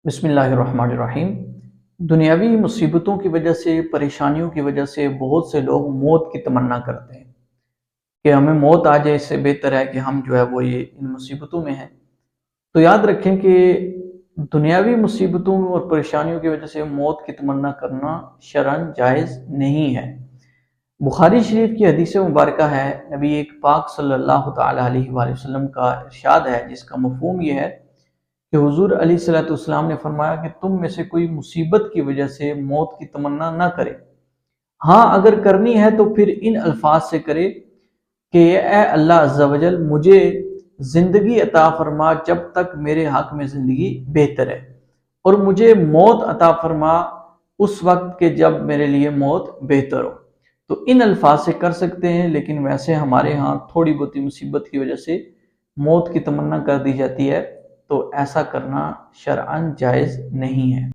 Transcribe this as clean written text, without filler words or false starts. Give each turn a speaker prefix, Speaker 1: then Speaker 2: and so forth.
Speaker 1: بسم اللہ الرحمن الرحیم۔ دنیاوی مصیبتوں کی وجہ سے، پریشانیوں کی وجہ سے بہت سے لوگ موت کی تمنا کرتے ہیں کہ ہمیں موت آ جائے، اس سے بہتر ہے کہ ہم وہ یہ ان مصیبتوں میں ہیں۔ تو یاد رکھیں کہ دنیاوی مصیبتوں اور پریشانیوں کی وجہ سے موت کی تمنا کرنا شرعاً جائز نہیں ہے۔ بخاری شریف کی حدیث مبارکہ ہے، نبی پاک صلی اللہ تعالی علیہ وآلہ وسلم کا ارشاد ہے، جس کا مفہوم یہ ہے کہ حضور علیہ الصلوۃ والسلام نے فرمایا کہ تم میں سے کوئی مصیبت کی وجہ سے موت کی تمنا نہ کرے، ہاں اگر کرنی ہے تو پھر ان الفاظ سے کرے کہ اے اللہ عز و جل مجھے زندگی عطا فرما جب تک میرے حق میں زندگی بہتر ہے، اور مجھے موت عطا فرما اس وقت کے جب میرے لیے موت بہتر ہو۔ تو ان الفاظ سے کر سکتے ہیں، لیکن ویسے ہمارے ہاں تھوڑی بہت مصیبت کی وجہ سے موت کی تمنا کر دی جاتی ہے، تو ایسا کرنا شرعاً جائز نہیں ہے۔